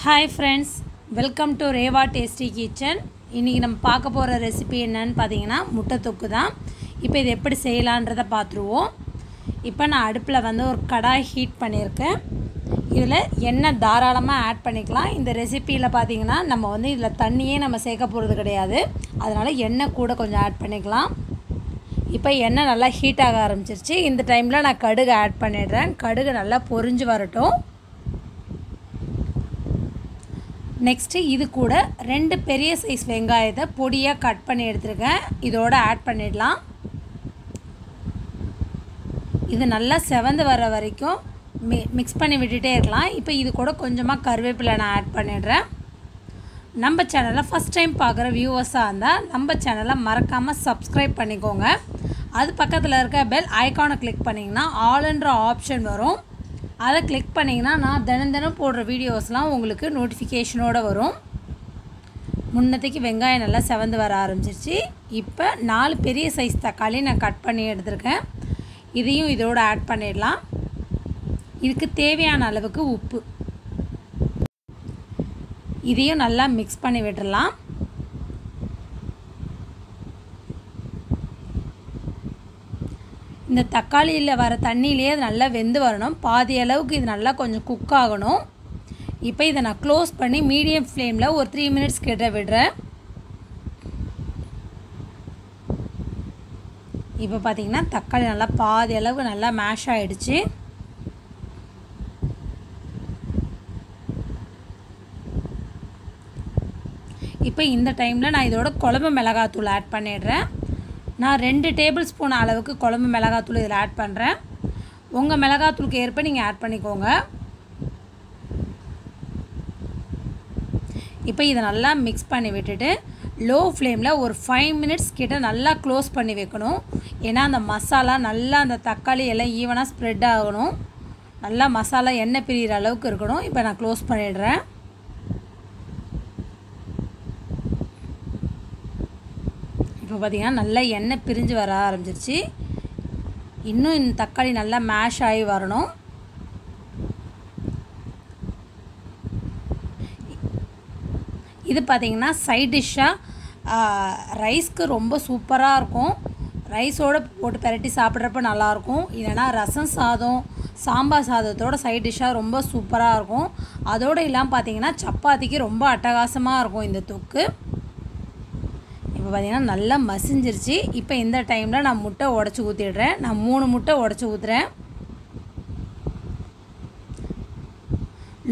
Hi friends, welcome to Reva Tasty Kitchen. இன்னைக்கு நம்ம பார்க்க போற ரெசிபி என்னன்னு பாத்தீங்கன்னா முட்டை தொக்கு தான். இப்போ இது எப்படி செய்யலாம்ன்றத பாத்துருவோம். இப்போ நான் அடுப்புல வந்து ஒரு கடாய் ஹீட் பண்ணியிருக்கேன். இதுல எண்ணெய் தாராளமா ஆட் பண்ணிக்கலாம். இந்த ரெசிபில பாத்தீங்கன்னா நம்ம வந்து இதுல தண்ணியே நம்ம சேர்க்க போறது கிடையாது. அதனால எண்ணெய் கூட கொஞ்சம் ஆட் பண்ணிக்கலாம். இப்போ எண்ணெய் நல்லா ஹீட் ஆக ஆரம்பிச்சிருச்சு. இந்த டைம்ல நான் கடுகு ஆட் பண்ணிடுறேன். கடுகு நல்லா பொரிஞ்சு வரட்டும். நெக்ஸ்ட் இது கூட ரெண்டு பெரிய சைஸ் வெங்காயத்தை பொடியா கட் பண்ணி எடுத்துர்க்கேன். இதோட ஆட் பண்ணிடலாம். இது நல்லா செவந்து வர வரைக்கும் மிக்ஸ் பண்ணி விட்டுட்டே இருக்கலாம். இப்போ இது கூட கொஞ்சமா கறிவேப்பிலை நான் ஆட் பண்ணிடுறேன். நம்ம சேனலை ஃபர்ஸ்ட் டைம் பார்க்குற வியூவர்ஸாக இருந்தால் நம்ம சேனலை மறக்காமல் சப்ஸ்கிரைப் பண்ணிக்கோங்க. அது பக்கத்தில் இருக்க பெல் ஐக்கானை கிளிக் பண்ணிங்கன்னா ஆல்ன்ற ஆப்ஷன் வரும். அதை கிளிக் பண்ணிங்கன்னா நான் தினம் போடுற வீடியோஸ்லாம் உங்களுக்கு நோட்டிஃபிகேஷனோடு வரும். முன்னத்தைக்கு வெங்காயம் நல்லா செவந்து வர ஆரம்பிச்சிருச்சு. இப்போ 4 பெரிய சைஸ் தக்காளி நான் கட் பண்ணி எடுத்துருக்கேன். இதையும் இதோட ஆட் பண்ணிடலாம். இதுக்கு தேவையான அளவுக்கு உப்பு. இதையும் நல்லா மிக்ஸ் பண்ணி விட்டுடலாம். இந்த தக்காளியில் வர தண்ணியிலே நல்லா வெந்து வரணும். பாதி அளவுக்கு இது நல்லா கொஞ்சம் குக் ஆகணும். இப்போ இதை நான் க்ளோஸ் பண்ணி மீடியம் ஃப்ளேமில் ஒரு 3 மினிட்ஸ் கிட்ட விடுறேன். இப்போ பார்த்தீங்கன்னா தக்காளி நல்லா பாதி அளவுக்கு நல்லா மேஷ் ஆகிடுச்சு. இப்போ இந்த டைமில் நான் இதோட குழம்பு மிளகாத்தூள் ஆட் பண்ணிடுறேன். நான் 2 டேபிள் ஸ்பூன் அளவுக்கு குழம்பு மிளகாத்தூள் இதில் ஆட் பண்ணுறேன். உங்கள் மிளகாத்தூளுக்கு ஏற்ப நீங்கள் ஆட் பண்ணிக்கோங்க. இப்போ இதை நல்லா மிக்ஸ் பண்ணி விட்டுட்டு லோ ஃப்ளேமில் ஒரு 5 மினிட்ஸ் கிட்ட நல்லா க்ளோஸ் பண்ணி வைக்கணும். ஏன்னா அந்த மசாலா நல்லா அந்த தக்காளி எல்லாம் ஈவனாக ஸ்ப்ரெட் ஆகணும். நல்லா மசாலா எண்ணெய் பிரிகிற அளவுக்கு இருக்கணும். இப்போ நான் க்ளோஸ் பண்ணிடுறேன். இப்போ பார்த்தீங்கன்னா நல்லா எண்ணெய் பிரிஞ்சு வர ஆரம்பிச்சிருச்சு. இன்னும் இந்த தக்காளி நல்லா மேஷ் ஆகி வரணும். இது பார்த்தீங்கன்னா சைட் டிஷ்ஷாக ரைஸ்க்கு ரொம்ப சூப்பராக இருக்கும். ரைஸோடு போட்டு பெரட்டி சாப்பிட்றப்ப நல்லாயிருக்கும். இல்லைனா ரசம் சாதம் சாம்பார் சாதத்தோட சைட் டிஷ்ஷாக ரொம்ப சூப்பராக இருக்கும். அதோடு இல்லாமல் பார்த்தீங்கன்னா சப்பாத்திக்கு ரொம்ப அட்டகாசமாக இருக்கும் இந்த தொக்கு. இப்போ பார்த்தீங்கன்னா நல்லா மசிஞ்சிருச்சு. இப்போ இந்த டைமில் நான் முட்டை உடச்சி ஊற்றிடுறேன். நான் 3 முட்டை உடச்சி ஊற்றுறேன்.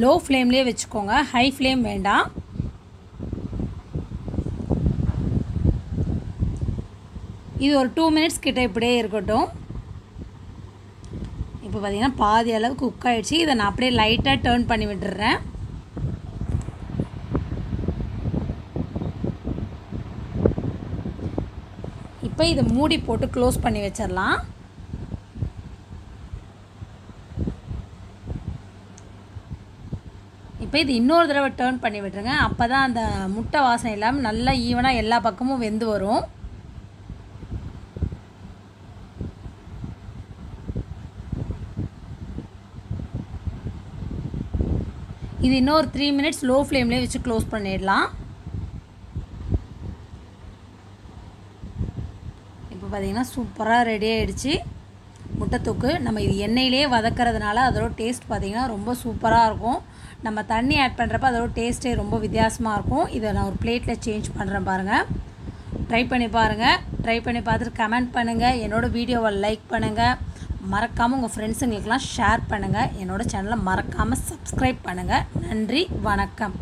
லோ ஃப்ளேம்லேயே வச்சுக்கோங்க, ஹை ஃப்ளேம் வேண்டாம். இது ஒரு 2 மினிட்ஸ் கிட்ட இப்படியே இருக்கட்டும். இப்போ பார்த்தீங்கன்னா பாதி அளவுக்கு குக் ஆகிடுச்சு. இதை நான் அப்படியே லைட்டாக டர்ன் பண்ணி விட்டுறேன். இப்போ இதை மூடி போட்டு க்ளோஸ் பண்ணி வச்சிடலாம். இப்போ இது இன்னொரு தடவை டர்ன் பண்ணி விட்டுருங்க. அப்போ தான் அந்த முட்டை வாசனை இல்லாமல் நல்லா ஈவனாக எல்லா பக்கமும் வெந்து வரும். இது இன்னொரு 3 மினிட்ஸ் லோ ஃப்ளேம்லேயே வச்சு க்ளோஸ் பண்ணிடலாம். பார்த்தீங்கன்னா சூப்பராக ரெடி ஆகிடுச்சு முட்டை தொக்கு. நம்ம இது எண்ணெயிலே வதக்கிறதுனால அதோட டேஸ்ட் பார்த்திங்கன்னா ரொம்ப சூப்பராக இருக்கும். நம்ம தண்ணி ஆட் பண்ணுறப்ப அதோட டேஸ்ட்டே ரொம்ப வித்தியாசமாக இருக்கும். இதை நான் ஒரு பிளேட்டில் சேஞ்ச் பண்ணுறேன் பாருங்கள். ட்ரை பண்ணி பாருங்கள். ட்ரை பண்ணி பார்த்துட்டு கமெண்ட் பண்ணுங்கள். என்னோடய வீடியோவை லைக் பண்ணுங்கள். மறக்காமல் உங்கள் ஃப்ரெண்ட்ஸுங்களுக்கெல்லாம் ஷேர் பண்ணுங்கள். என்னோடய சேனலை மறக்காமல் சப்ஸ்கிரைப் பண்ணுங்கள். நன்றி, வணக்கம்.